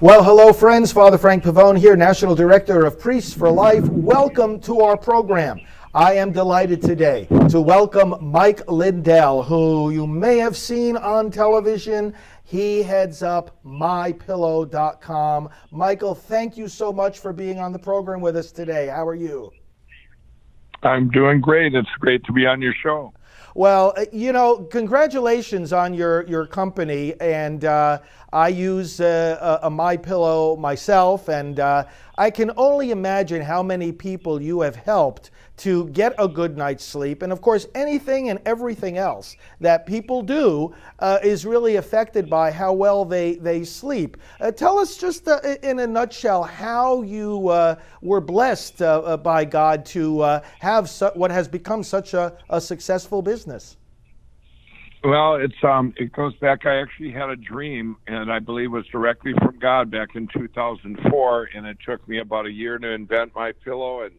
Well, hello, friends. Father Frank Pavone here, National Director of Priests for Life. Welcome to our program. I am delighted today to welcome Mike Lindell, who you may have seen on television. He heads up MyPillow.com. Michael, thank you so much for being on the program with us today. How are you? I'm doing great. It's great to be on your show. Well, congratulations on your company, and I use a MyPillow myself, and I can only imagine how many people you have helped to get a good night's sleep. And of course, anything and everything else that people do is really affected by how well they sleep. Tell us just in a nutshell how you were blessed by God to have what has become such a successful business. Well, it goes back. I actually had a dream, and I believe it was directly from God back in 2004, and it took me about a year to invent MyPillow, and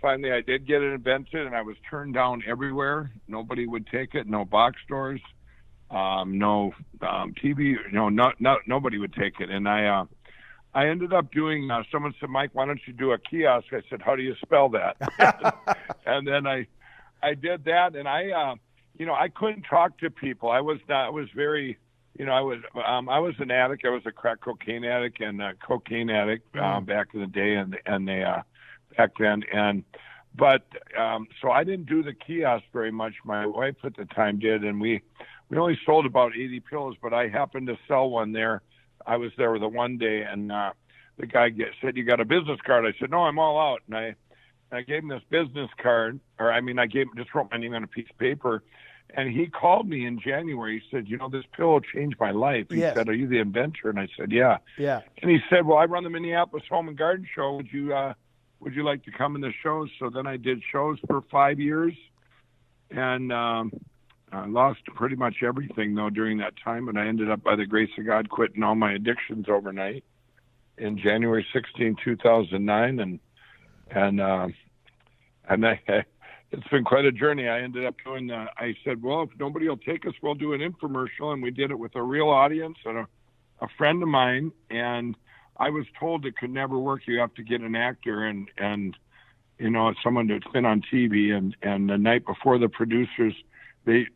finally I did get it invented, and I was turned down everywhere. Nobody would take it. No box stores, no TV. Nobody would take it, and I ended up doing. Someone said, "Mike, why don't you do a kiosk?" I said, "How do you spell that?" And then I did that, and I couldn't talk to people. I was very, I was an addict. I was a crack cocaine addict and a cocaine addict back in the day, and they back then. So I didn't do the kiosk very much. My wife at the time did, and we only sold about 80 pillows. But I happened to sell one there. I was there the one day, and the guy said, "You got a business card?" I said, "No, I'm all out." And I gave him this business card, just wrote my name on a piece of paper. And he called me in January. He said, "This pillow changed my life." He said, "Are you the inventor?" And I said, "Yeah." Yeah. And he said, "Well, I run the Minneapolis Home and Garden Show. Would you like to come in the shows?" So then I did shows for 5 years, and I lost pretty much everything though during that time. And I ended up, by the grace of God, quitting all my addictions overnight in January 16, 2009, it's been quite a journey. I ended up doing, I said, well, if nobody will take us, we'll do an infomercial. And we did it with a real audience and a friend of mine. And I was told it could never work. You have to get an actor and someone that's been on TV. And the night before, the producers, he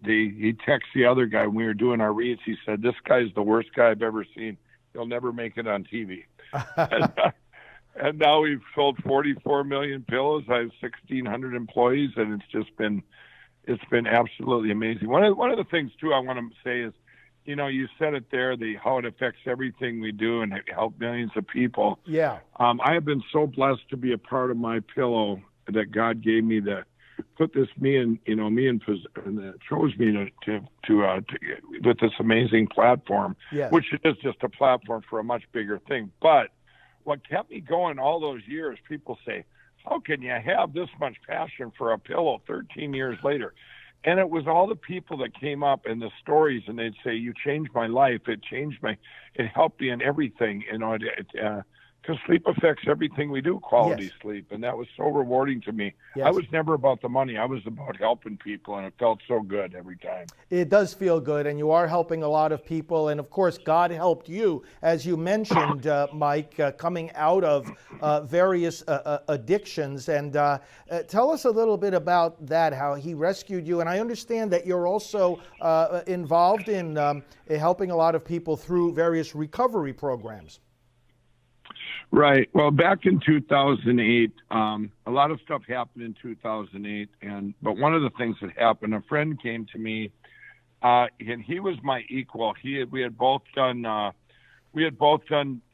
texted the other guy when we were doing our reads. He said, "This guy's the worst guy I've ever seen. He'll never make it on TV." And now we've sold 44 million pillows. I have 1,600 employees, and it's been absolutely amazing. One of the things too I want to say is, you said it there, how it affects everything we do and help millions of people. Yeah. I have been so blessed to be a part of MyPillow that God gave me to put this chose me to with this amazing platform, which is just a platform for a much bigger thing, but. What kept me going all those years, people say, "How can you have this much passion for a pillow 13 years later?" And it was all the people that came up and the stories, and they'd say, "You changed my life. It helped me in everything." Because sleep affects everything we do, quality sleep. And that was so rewarding to me. Yes. I was never about the money. I was about helping people, and it felt so good every time. It does feel good, and you are helping a lot of people. And, of course, God helped you, as you mentioned, Mike, coming out of various addictions. And tell us a little bit about that, how he rescued you. And I understand that you're also involved in helping a lot of people through various recovery programs. Right. Well, back in 2008, a lot of stuff happened in 2008, but one of the things that happened, a friend came to me, and he was my equal. We had both done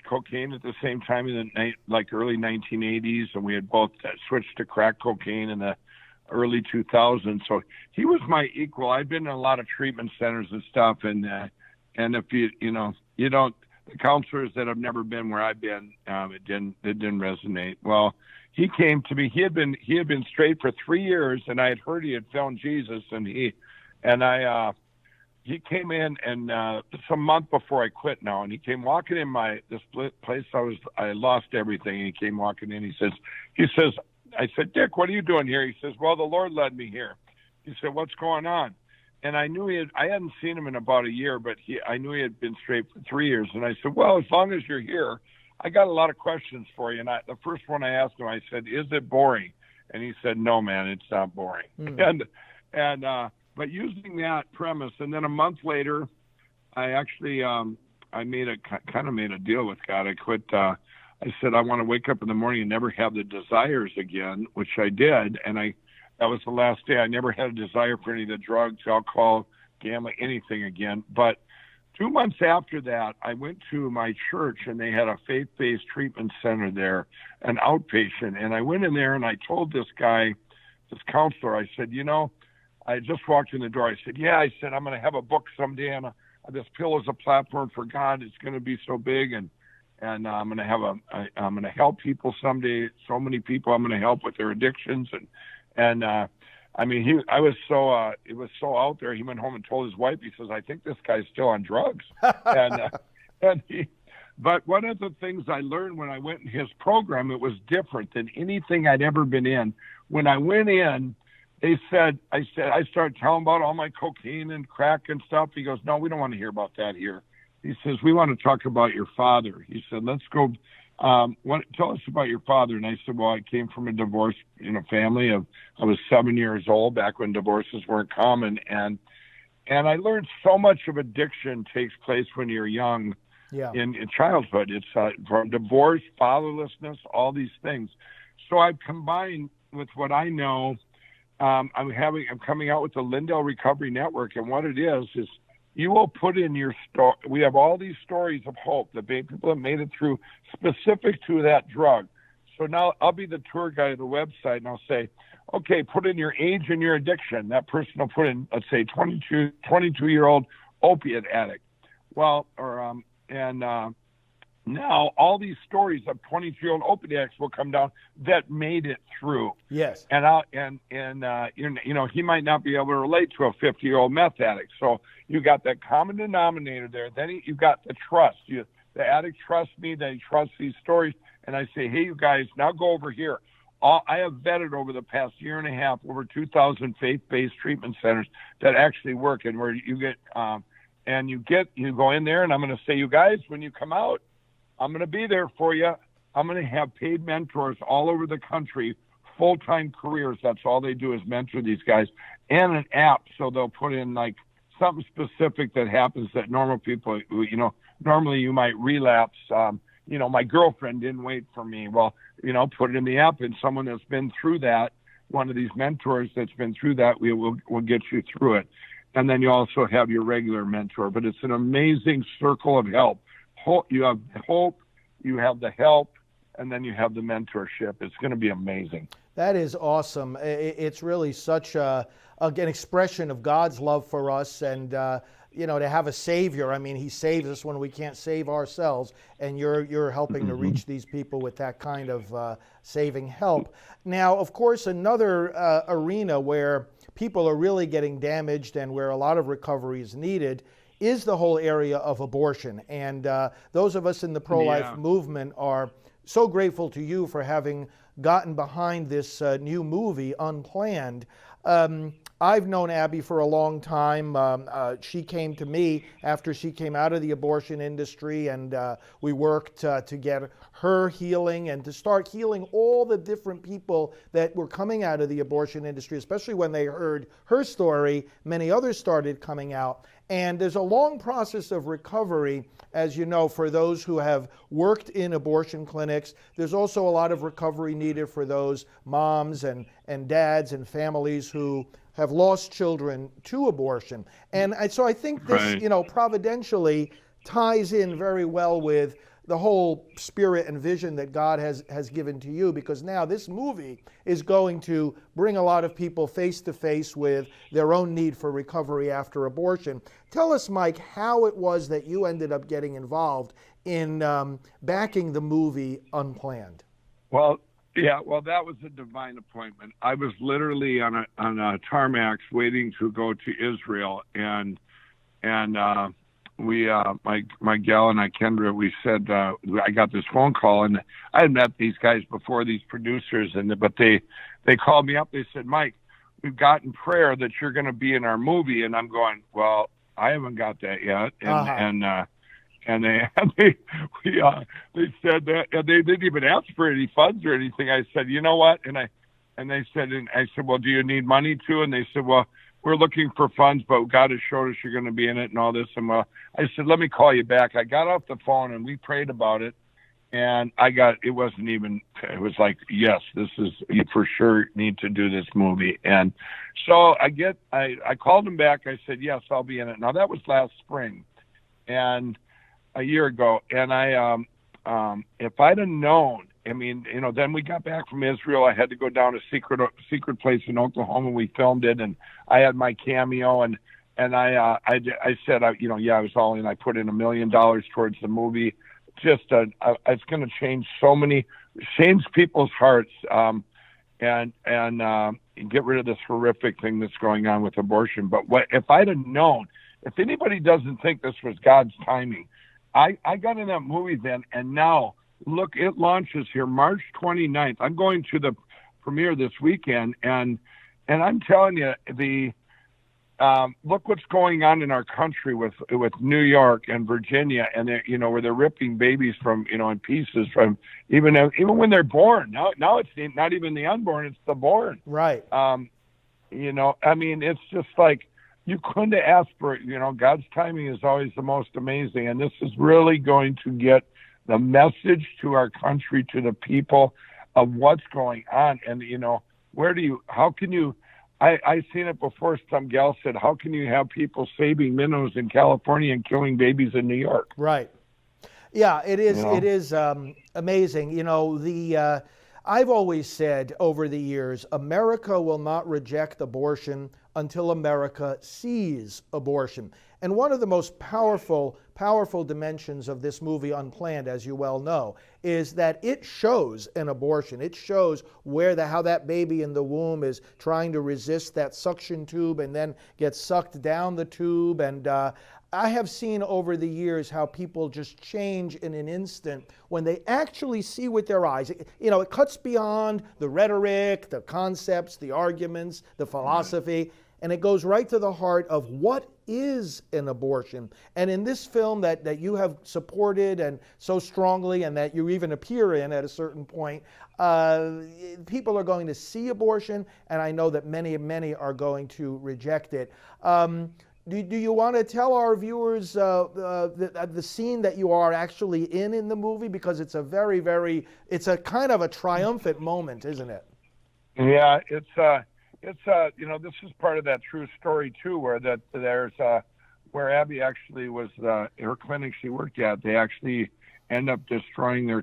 cocaine at the same time in the early 1980s, and we had both switched to crack cocaine in the early 2000s. So he was my equal. I'd been in a lot of treatment centers and stuff, and if you don't. The counselors that have never been where I've been, it didn't resonate. Well, he came to me. He had been straight for 3 years, and I had heard he had found Jesus, and he came in, and it's a month before I quit now, and he came walking in this place. I lost everything, and he came walking in. He says, I said, "Dick, what are you doing here?" He says, "Well, the Lord led me here." He said, "What's going on?" And I knew I hadn't seen him in about a year, but I knew he had been straight for 3 years. And I said, "Well, as long as you're here, I got a lot of questions for you. And the first one I asked him, I said, "Is it boring?" And he said, "No, man, it's not boring." But using that premise, and then a month later, I actually I kind of made a deal with God. I quit. I said I want to wake up in the morning and never have the desires again, which I did, and that was the last day. I never had a desire for any of the drugs, alcohol, gambling, anything again. But 2 months after that, I went to my church, and they had a faith-based treatment center there, an outpatient. And I went in there, and I told this guy, this counselor, I said, I just walked in the door. I said, "Yeah," I said, "I'm going to have a book someday, and this pillow is a platform for God. It's going to be so big, and I'm going to I'm going to help people someday. So many people I'm going to help with their addictions." I mean, I was so, it was so out there. He went home and told his wife, he says, "I think this guy's still on drugs." But one of the things I learned when I went in his program, it was different than anything I'd ever been in. When I went in, I started telling about all my cocaine and crack and stuff. He goes, "No, we don't want to hear about that here." He says, "We want to talk about your father." He said, "Let's go. Tell us about your father." And I said, "Well, I came from a divorced, family. I was 7 years old back when divorces weren't common, and I learned so much of addiction takes place when you're young, in childhood. It's from divorce, fatherlessness, all these things. So I've combined with what I know. I'm coming out with the Lindell Recovery Network, and what it is you will put in your story. We have all these stories of hope, the people that made it through, specific to that drug. So now I'll be the tour guide of the website, and I'll say, "Okay, put in your age and your addiction." That person will put in, let's say, 22-year-old opiate addict. Well, now all these stories of 22-year-old opiate addicts will come down that made it through. Yes. And he might not be able to relate to a 50-year-old meth addict. So you got that common denominator there. Then you got the trust. The addict trusts me. They trust these stories. And I say, "Hey, you guys, now go over here." I have vetted over the past year and a half over 2,000 faith-based treatment centers that actually work, and where you get you go in there, and I'm going to say, "You guys, when you come out, I'm going to be there for you. I'm going to have paid mentors all over the country, full-time careers." That's all they do is mentor these guys, and an app. So they'll put in like something specific that happens that normal people, normally you might relapse. My girlfriend didn't wait for me. Well, put it in the app, and someone that's been through that, one of these mentors that's been through that, will get you through it. And then you also have your regular mentor, but it's an amazing circle of help. You have hope, you have the help, and then you have the mentorship. It's going to be amazing. That is awesome. It's really such an expression of God's love for us, and to have a Savior. I mean, He saves us when we can't save ourselves, and you're helping to reach these people with that kind of saving help. Now, of course, another arena where people are really getting damaged and where a lot of recovery is needed is the whole area of abortion. And those of us in the pro-life movement are so grateful to you for having gotten behind this new movie, Unplanned. I've known Abby for a long time. She came to me after she came out of the abortion industry, and we worked to get her healing and to start healing all the different people that were coming out of the abortion industry, especially when they heard her story. Many others started coming out. And there's a long process of recovery, as you know, for those who have worked in abortion clinics. There's also a lot of recovery needed for those moms and dads and families who have lost children to abortion. And so I think this, providentially ties in very well with the whole spirit and vision that God has given to you, because now this movie is going to bring a lot of people face to face with their own need for recovery after abortion. Tell us, Mike, how it was that you ended up getting involved in backing the movie Unplanned. Well, that was a divine appointment. I was literally on a tarmac waiting to go to Israel, and we, my gal and I, Kendra, we said, I got this phone call, and I had met these guys before, these producers, but they called me up. They said, "Mike, we've gotten prayer that you're going to be in our movie." And I'm going, "Well, I haven't got that yet." and they said that, and they didn't even ask for any funds or anything. I said, you know what? And I said, well, do you need money too? And they said, well, we're looking for funds, but God has showed us you're going to be in it and all this. And well, I said, let me call you back. I got off the phone and we prayed about it. And it wasn't even, it was like, yes, you for sure need to do this movie. And so I called him back. I said, yes, I'll be in it. Now that was last spring and a year ago. And if I'd have known, I mean, then we got back from Israel. I had to go down to secret place in Oklahoma. We filmed it, and I had my cameo, and I said, I was all in. I put in $1 million towards the movie. Just it's going to change people's hearts, and get rid of this horrific thing that's going on with abortion. But if I'd have known, if anybody doesn't think this was God's timing, I got in that movie then, and now. Look, it launches here March 29th. I'm going to the premiere this weekend, and I'm telling you, look what's going on in our country with New York and Virginia, and where they're ripping babies from in pieces from even when they're born. Now it's not even the unborn; it's the born. Right. I mean, it's just like you couldn't ask for it. God's timing is always the most amazing, and this is really going to get the message to our country, to the people of what's going on. And, how can you, I seen it before, some gal said, how can you have people saving minnows in California and killing babies in New York? Right. Yeah, it is. It is amazing. I've always said over the years, America will not reject abortion until America sees abortion. And one of the most powerful dimensions of this movie, Unplanned, as you well know, is that it shows an abortion. It shows how that baby in the womb is trying to resist that suction tube and then gets sucked down the tube. And I have seen over the years how people just change in an instant when they actually see with their eyes. It cuts beyond the rhetoric, the concepts, the arguments, the philosophy, and it goes right to the heart of what is an abortion. And in this film that you have supported and so strongly, and that you even appear in at a certain point, people are going to see abortion, and I know that many are going to reject it. Do you want to tell our viewers the scene that you are actually in the movie? Because it's a it's a kind of a triumphant moment, isn't it? Yeah, it's this is part of that true story too, where Abby actually was, her clinic she worked at, they actually end up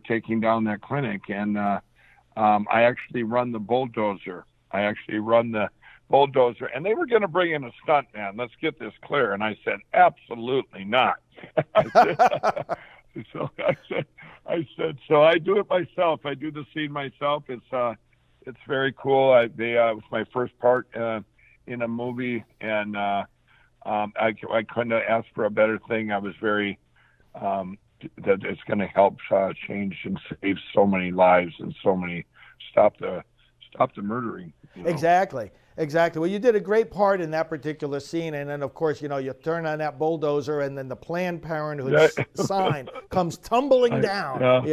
taking down that clinic. And I actually run the bulldozer. And they were going to bring in a stunt man. Let's get this clear. And I said, absolutely not. So I do it myself. I do the scene myself. It's very cool. It was my first part in a movie, and I couldn't have asked for a better thing. I was very that it's going to help change and save so many lives and stop the murdering. Exactly. Well, you did a great part in that particular scene, and then of course, you turn on that bulldozer, and then the Planned Parenthood sign comes tumbling down.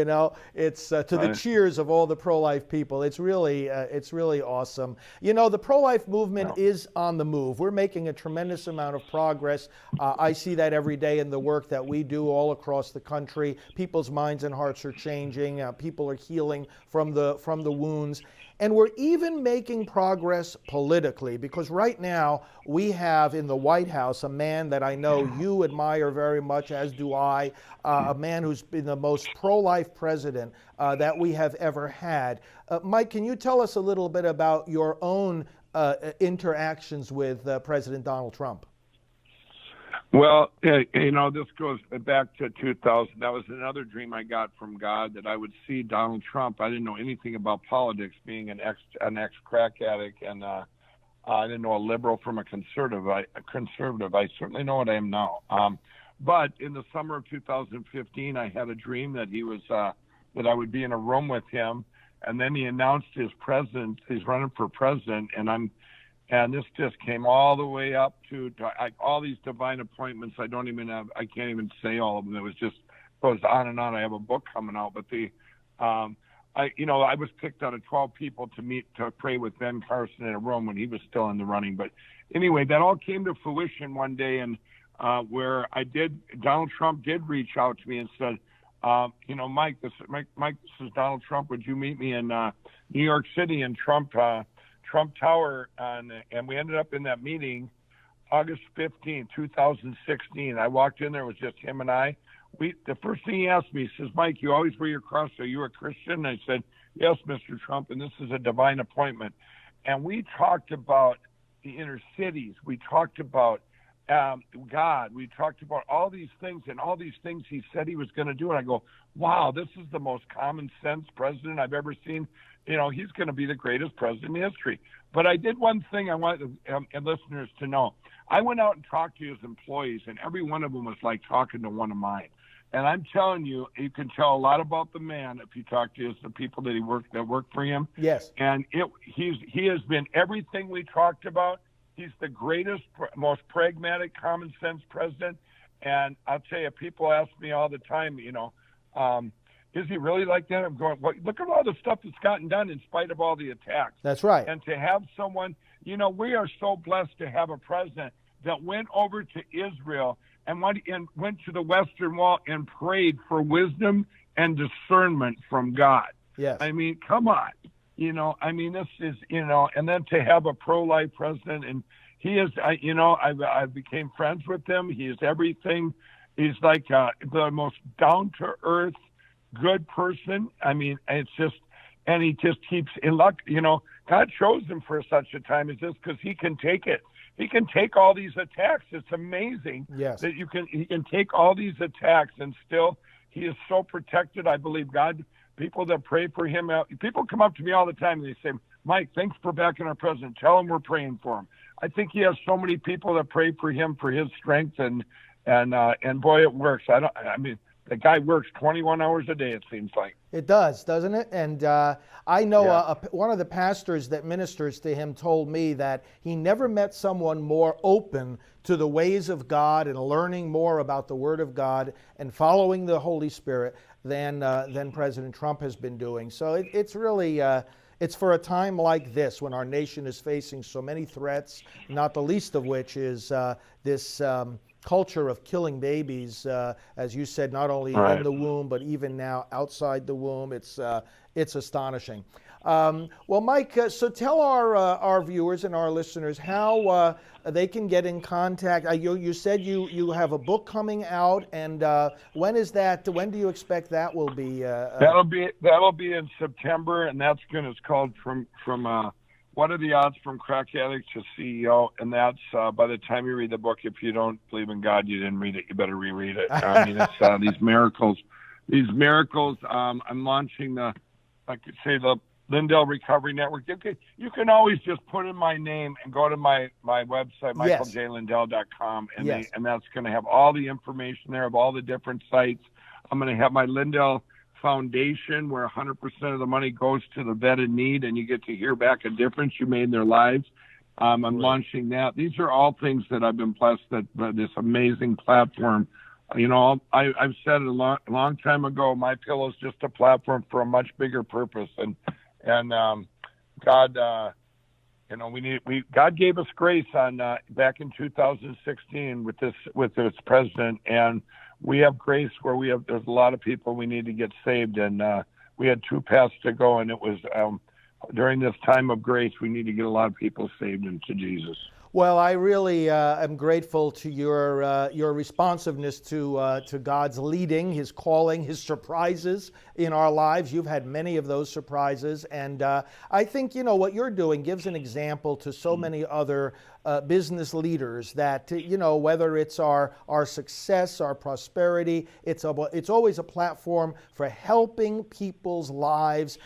It's to the cheers of all the pro-life people. It's really awesome. The pro-life movement is on the move. We're making a tremendous amount of progress. I see that every day in the work that we do all across the country. People's minds and hearts are changing. People are healing from the wounds. And we're even making progress politically, because right now we have in the White House a man that I know you admire very much, as do I, a man who's been the most pro-life president that we have ever had. Mike, can you tell us a little bit about your own interactions with President Donald Trump? Well, this goes back to 2000. That was another dream I got from God, that I would see Donald Trump. I didn't know anything about politics, being an ex-crack addict, and I didn't know a liberal from a conservative. I certainly know what I am now. But in the summer of 2015, I had a dream that he was that I would be in a room with him, and then he announced his running for president, and And this just came all the way up to all these divine appointments. I can't even say all of them. It was just goes on and on. I have a book coming out, but I was picked out of 12 people to pray with Ben Carson in a room when he was still in the running. But anyway, that all came to fruition one day, and where Donald Trump did reach out to me and said, Mike, this is Donald Trump. Would you meet me in New York City in Trump Tower? And we ended up in that meeting August 15, 2016. I walked in there, it was just him and I. The first thing he asked me, he says, Mike, you always wear your cross. Are you a Christian? And I said, yes, Mr. Trump, and this is a divine appointment. And we talked about the inner cities. We talked about God. We talked about all these things, and all these things he said he was going to do. And I go, wow, this is the most common sense president I've ever seen. He's going to be the greatest president in history. But I did one thing I want listeners to know. I went out and talked to his employees, and every one of them was like talking to one of mine. And I'm telling you, you can tell a lot about the man if you talk to the people that work for him. Yes. And he has been everything we talked about. He's the greatest, most pragmatic, common sense president. And I'll tell you, people ask me all the time, is he really like that? I'm going, well, look at all the stuff that's gotten done in spite of all the attacks. That's right. And to have someone, we are so blessed to have a president that went over to Israel and went to the Western Wall and prayed for wisdom and discernment from God. Yes. I mean, come on. This is, and then to have a pro-life president, and he is, I became friends with him. He is everything. He's like the most down-to-earth, good person. I mean, it's just, and he just keeps in luck. God chose him for such a time as this because he can take it. He can take all these attacks. It's amazing that he can take all these attacks and still he is so protected. I believe God, people that pray for him, people come up to me all the time and they say, Mike, thanks for backing our president. Tell him we're praying for him. I think he has so many people that pray for him for his strength and boy, it works. The guy works 21 hours a day, it seems like. It does, doesn't it? And I know one of the pastors that ministers to him told me that he never met someone more open to the ways of God and learning more about the Word of God and following the Holy Spirit than President Trump has been doing. So it's really... it's for a time like this when our nation is facing so many threats, not the least of which is this culture of killing babies, as you said, not only in the womb, but even now outside the womb. It's astonishing. Well, Mike, so tell our viewers and our listeners how they can get in contact. You said you have a book coming out, and when is that? When do you expect that will be? That'll be in September, and it's called from What Are the Odds from Crack Addict to CEO? And that's by the time you read the book, if you don't believe in God, you didn't read it. You better reread it. I mean, it's these miracles. I'm launching the Lindell Recovery Network. You can always just put in my name and go to my website, michaeljlindell.com, and that's going to have all the information there of all the different sites. I'm going to have my Lindell Foundation, where 100% of the money goes to the vet in need, and you get to hear back a difference you made in their lives. I'm launching that. These are all things that I've been blessed that this amazing platform. I've said it a long time ago. MyPillow is just a platform for a much bigger purpose, and God, God gave us grace on back in 2016 with this president, and we have grace where there's a lot of people we need to get saved, and we had 2 paths to go, and it was during this time of grace we need to get a lot of people saved into Jesus. Well, I really am grateful to your responsiveness to God's leading, His calling, His surprises in our lives. You've had many of those surprises, and I think what you're doing gives an example to so many other business leaders that whether it's our success, our prosperity, it's always a platform for helping people's lives,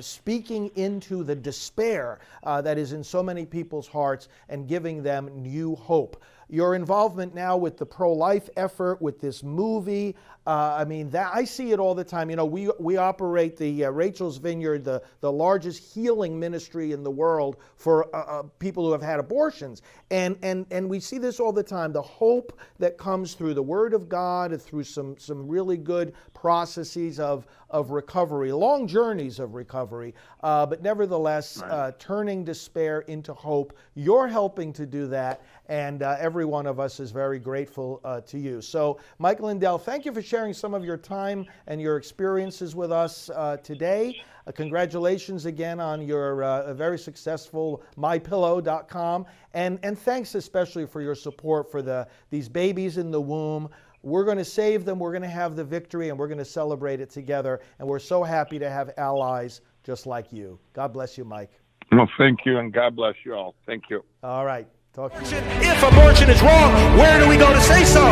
speaking into the despair that is in so many people's hearts and giving them new hope. your involvement now with the pro-life effort, with this movie. I mean, that I see it all the time. You know, we operate the Rachel's Vineyard, the largest healing ministry in the world for people who have had abortions, and we see this all the time. The hope that comes through the Word of God, through some really good processes of recovery, long journeys of recovery, but nevertheless, turning despair into hope. You're helping to do that, and every one of us is very grateful to you. So, Mike Lindell, thank you for sharing some of your time and your experiences with us today. Congratulations again on your very successful MyPillow.com, and thanks especially for your support for these babies in the womb. We're going to save them, we're going to have the victory, and we're going to celebrate it together. And we're so happy to have allies just like you. God bless you, Mike. Well, thank you, and God bless you all. Thank you. All right. Talk to you. If abortion is wrong, where do we go to say so?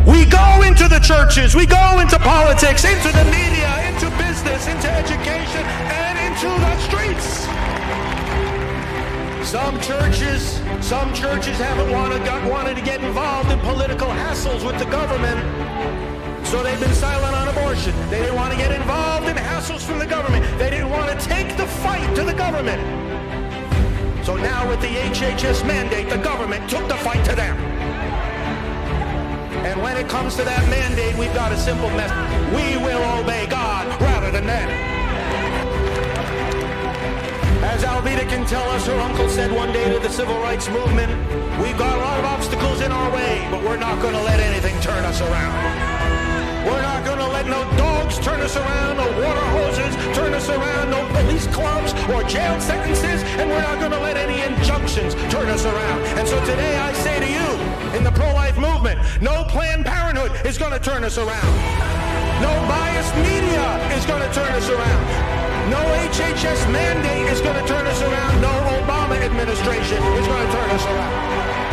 We go into the churches, we go into politics, into the media, into business, into education, and into the streets. Some churches haven't wanted to get involved in political hassles with the government, so they've been silent on abortion. They didn't want to get involved in hassles from the government. They didn't want to take the fight to the government. So now with the HHS mandate, the government took the fight to them. And when it comes to that mandate, we've got a simple message. We will obey God rather than men. As Alveda can tell us, her uncle said one day to the civil rights movement, we've got a lot of obstacles in our way, but we're not going to let anything turn us around. We're not going to let no dogs turn us around, no water hoses turn us around, no police clubs or jail sentences, and we're not going to let any injunctions turn us around. And so today I say to you, in the pro-life movement, no Planned Parenthood is going to turn us around. No biased media is going to turn us around. No HHS mandate is going to turn us around. No Obama administration is going to turn us around.